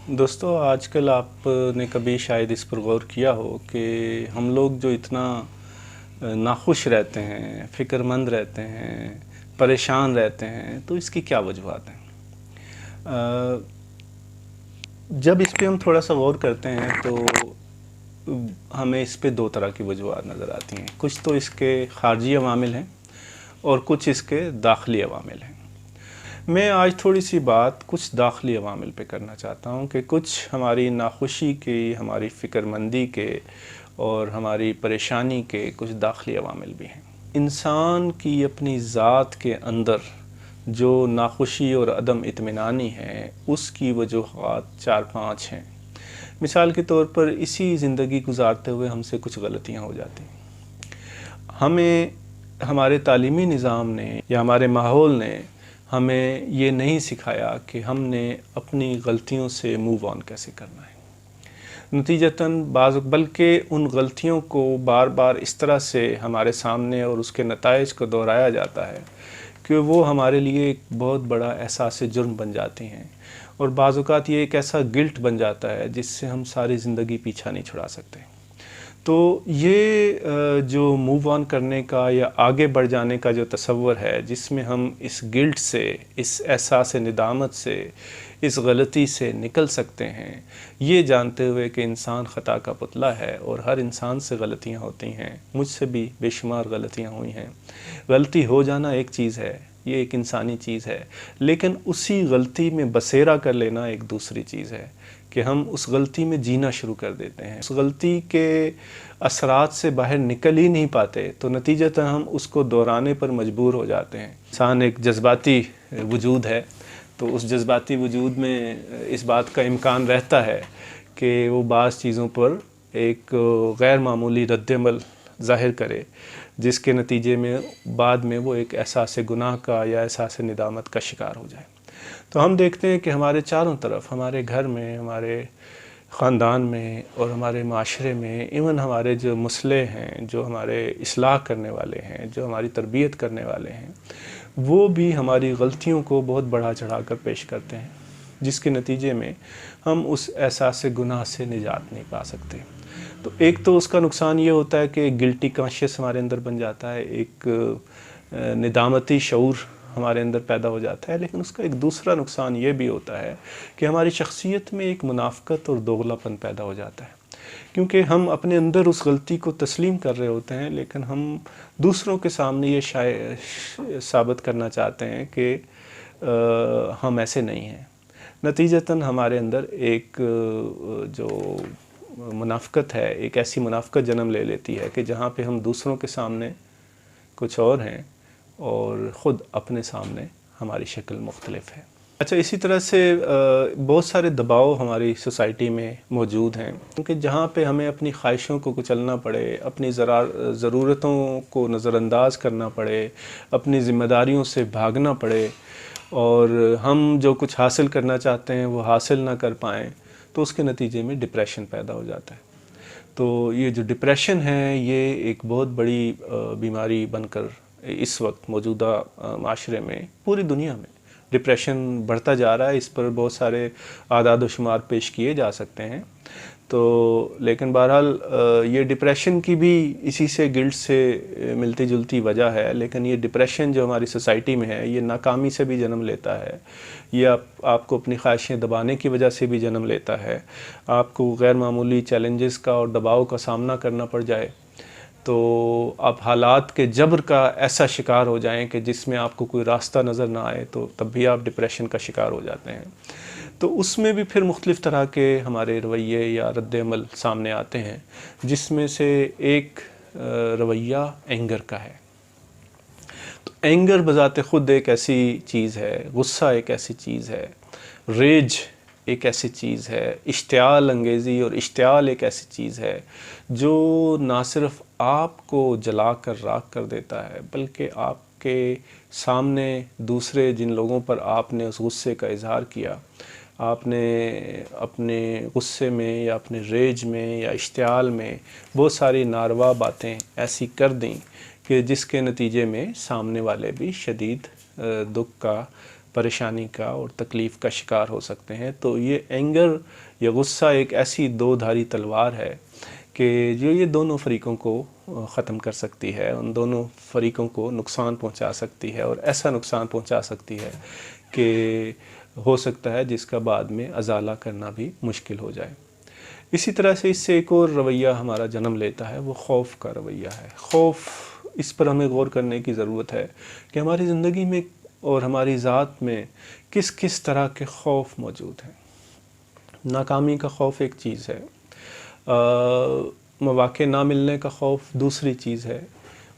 دوستو آج کل آپ نے کبھی شاید اس پر غور کیا ہو کہ ہم لوگ جو اتنا ناخوش رہتے ہیں، فکر مند رہتے ہیں، پریشان رہتے ہیں، تو اس کی کیا وجوہات ہیں؟ جب اس پہ ہم تھوڑا سا غور کرتے ہیں تو ہمیں اس پہ دو طرح کی وجوہات نظر آتی ہیں. کچھ تو اس کے خارجی عوامل ہیں اور کچھ اس کے داخلی عوامل ہیں. میں آج تھوڑی سی بات کچھ داخلی عوامل پہ کرنا چاہتا ہوں کہ کچھ ہماری ناخوشی کی، ہماری فکر مندی کے اور ہماری پریشانی کے کچھ داخلی عوامل بھی ہیں. انسان کی اپنی ذات کے اندر جو ناخوشی اور عدم اطمینانی ہے اس کی وجوہات 4-5 ہیں. مثال کے طور پر اسی زندگی گزارتے ہوئے ہم سے کچھ غلطیاں ہو جاتی ہیں. ہمیں ہمارے تعلیمی نظام نے یا ہمارے ماحول نے ہمیں یہ نہیں سکھایا کہ ہم نے اپنی غلطیوں سے موو آن کیسے کرنا ہے. نتیجتاً بلکہ ان غلطیوں کو بار بار اس طرح سے ہمارے سامنے اور اس کے نتائج کو دہرایا جاتا ہے کہ وہ ہمارے لیے ایک بہت بڑا احساس جرم بن جاتی ہیں، اور بعض اوقات یہ ایک ایسا گلٹ بن جاتا ہے جس سے ہم ساری زندگی پیچھا نہیں چھڑا سکتے. تو یہ جو موو آن کرنے کا یا آگے بڑھ جانے کا جو تصور ہے، جس میں ہم اس گلٹ سے، اس احساس ندامت سے، اس غلطی سے نکل سکتے ہیں، یہ جانتے ہوئے کہ انسان خطا کا پتلا ہے اور ہر انسان سے غلطیاں ہوتی ہیں. مجھ سے بھی بے شمار غلطیاں ہوئی ہیں. غلطی ہو جانا ایک چیز ہے، یہ ایک انسانی چیز ہے، لیکن اسی غلطی میں بسیرا کر لینا ایک دوسری چیز ہے کہ ہم اس غلطی میں جینا شروع کر دیتے ہیں. اس غلطی کے اثرات سے باہر نکل ہی نہیں پاتے تو نتیجتاً ہم اس کو دہرانے پر مجبور ہو جاتے ہیں. انسان ایک جذباتی وجود ہے، تو اس جذباتی وجود میں اس بات کا امکان رہتا ہے کہ وہ بعض چیزوں پر ایک غیر معمولی رد عمل ظاہر کرے، جس کے نتیجے میں بعد میں وہ ایک احساس گناہ کا یا احساس ندامت کا شکار ہو جائے. تو ہم دیکھتے ہیں کہ ہمارے چاروں طرف، ہمارے گھر میں، ہمارے خاندان میں اور ہمارے معاشرے میں، ایون ہمارے جو مصلح ہیں، جو ہمارے اصلاح کرنے والے ہیں، جو ہماری تربیت کرنے والے ہیں، وہ بھی ہماری غلطیوں کو بہت بڑھا چڑھا کر پیش کرتے ہیں، جس کے نتیجے میں ہم اس احساس گناہ سے نجات نہیں پا سکتے. تو ایک تو اس کا نقصان یہ ہوتا ہے کہ گلٹی کانشیس ہمارے اندر بن جاتا ہے، ایک ندامتی شعور ہمارے اندر پیدا ہو جاتا ہے. لیکن اس کا ایک دوسرا نقصان یہ بھی ہوتا ہے کہ ہماری شخصیت میں ایک منافقت اور دوغلا پن پیدا ہو جاتا ہے، کیونکہ ہم اپنے اندر اس غلطی کو تسلیم کر رہے ہوتے ہیں، لیکن ہم دوسروں کے سامنے یہ ثابت کرنا چاہتے ہیں کہ ہم ایسے نہیں ہیں. نتیجتاً ہمارے اندر ایک جو منافقت ہے، ایک ایسی منافقت جنم لے لیتی ہے کہ جہاں پہ ہم دوسروں کے سامنے کچھ اور ہیں اور خود اپنے سامنے ہماری شکل مختلف ہے. اچھا، اسی طرح سے بہت سارے دباؤ ہماری سوسائٹی میں موجود ہیں، کیونکہ جہاں پہ ہمیں اپنی خواہشوں کو کچلنا پڑے، اپنی ضرورتوں کو نظر انداز کرنا پڑے، اپنی ذمہ داریوں سے بھاگنا پڑے، اور ہم جو کچھ حاصل کرنا چاہتے ہیں وہ حاصل نہ کر پائیں، تو اس کے نتیجے میں ڈپریشن پیدا ہو جاتا ہے. تو یہ جو ڈپریشن ہے، یہ ایک بہت بڑی بیماری بن کر اس وقت موجودہ معاشرے میں، پوری دنیا میں ڈپریشن بڑھتا جا رہا ہے. اس پر بہت سارے اعداد و شمار پیش کیے جا سکتے ہیں. تو لیکن بہرحال یہ ڈپریشن کی بھی اسی سے گلٹ سے ملتی جلتی وجہ ہے. لیکن یہ ڈپریشن جو ہماری سوسائٹی میں ہے، یہ ناکامی سے بھی جنم لیتا ہے، یہ آپ کو اپنی خواہشیں دبانے کی وجہ سے بھی جنم لیتا ہے. آپ کو غیر معمولی چیلنجز کا اور دباؤ کا سامنا کرنا پڑ جائے تو آپ حالات کے جبر کا ایسا شکار ہو جائیں کہ جس میں آپ کو کوئی راستہ نظر نہ آئے، تو تب بھی آپ ڈپریشن کا شکار ہو جاتے ہیں. تو اس میں بھی پھر مختلف طرح کے ہمارے رویے یا رد عمل سامنے آتے ہیں، جس میں سے ایک رویہ اینگر کا ہے. تو اینگر بذات خود ایک ایسی چیز ہے، غصہ ایک ایسی چیز ہے، ریج ایک ایسی چیز ہے، اشتعال انگیزی اور اشتعال ایک ایسی چیز ہے جو نہ صرف آپ کو جلا کر راکھ کر دیتا ہے، بلکہ آپ کے سامنے دوسرے جن لوگوں پر آپ نے اس غصے کا اظہار کیا، آپ نے اپنے غصے میں یا اپنے ریج میں یا اشتعال میں بہت ساری ناروا باتیں ایسی کر دیں کہ جس کے نتیجے میں سامنے والے بھی شدید دکھ کا پریشانی کا اور تکلیف کا شکار ہو سکتے ہیں۔ تو یہ اینگر یا غصہ ایک ایسی دو دھاری تلوار ہے کہ جو یہ دونوں فریقوں کو ختم کر سکتی ہے، ان دونوں فریقوں کو نقصان پہنچا سکتی ہے، اور ایسا نقصان پہنچا سکتی ہے کہ ہو سکتا ہے جس کا بعد میں ازالہ کرنا بھی مشکل ہو جائے۔ اسی طرح سے اس سے ایک اور رویہ ہمارا جنم لیتا ہے، وہ خوف کا رویہ ہے۔ خوف، اس پر ہمیں غور کرنے کی ضرورت ہے کہ ہماری زندگی میں اور ہماری ذات میں کس کس طرح کے خوف موجود ہیں۔ ناکامی کا خوف ایک چیز ہے، مواقع نہ ملنے کا خوف دوسری چیز ہے،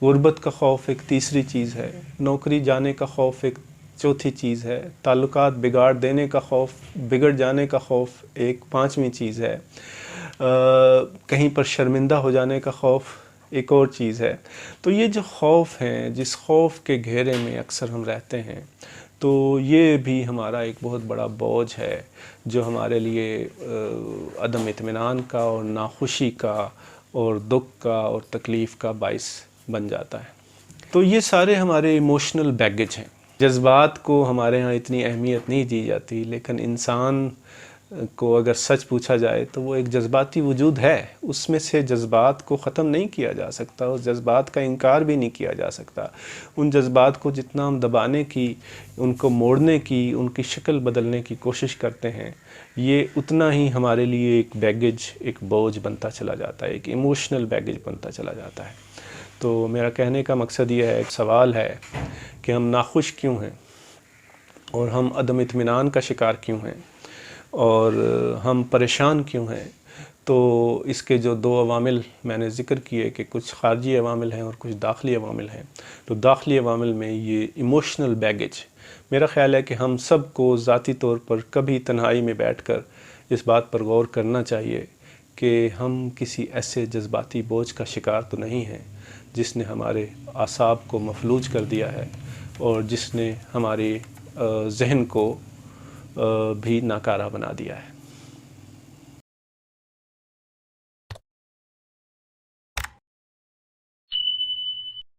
غربت کا خوف ایک تیسری چیز ہے، نوکری جانے کا خوف ایک چوتھی چیز ہے، تعلقات بگاڑ دینے کا خوف، بگڑ جانے کا خوف ایک پانچویں چیز ہے، کہیں پر شرمندہ ہو جانے کا خوف ایک اور چیز ہے۔ تو یہ جو خوف ہیں، جس خوف کے گھیرے میں اکثر ہم رہتے ہیں، تو یہ بھی ہمارا ایک بہت بڑا بوجھ ہے جو ہمارے لیے عدم اطمینان کا اور ناخوشی کا اور دکھ کا اور تکلیف کا باعث بن جاتا ہے۔ تو یہ سارے ہمارے ایموشنل بیگیج ہیں۔ جذبات کو ہمارے ہاں اتنی اہمیت نہیں دی جاتی، لیکن انسان کو اگر سچ پوچھا جائے تو وہ ایک جذباتی وجود ہے۔ اس میں سے جذبات کو ختم نہیں کیا جا سکتا، اس جذبات کا انکار بھی نہیں کیا جا سکتا۔ ان جذبات کو جتنا ہم دبانے کی، ان کو موڑنے کی، ان کی شکل بدلنے کی کوشش کرتے ہیں، یہ اتنا ہی ہمارے لیے ایک بیگیج، ایک بوجھ بنتا چلا جاتا ہے، ایک ایموشنل بیگیج بنتا چلا جاتا ہے۔ تو میرا کہنے کا مقصد یہ ہے، ایک سوال ہے کہ ہم ناخوش کیوں ہیں، اور ہم عدم اطمینان کا شکار کیوں ہیں، اور ہم پریشان کیوں ہیں۔ تو اس کے جو دو عوامل میں نے ذکر کیے کہ کچھ خارجی عوامل ہیں اور کچھ داخلی عوامل ہیں۔ تو داخلی عوامل میں یہ ایموشنل بیگیج، میرا خیال ہے کہ ہم سب کو ذاتی طور پر کبھی تنہائی میں بیٹھ کر اس بات پر غور کرنا چاہیے کہ ہم کسی ایسے جذباتی بوجھ کا شکار تو نہیں ہیں جس نے ہمارے اعصاب کو مفلوج کر دیا ہے، اور جس نے ہمارے ذہن کو بھی ناکارہ بنا دیا ہے۔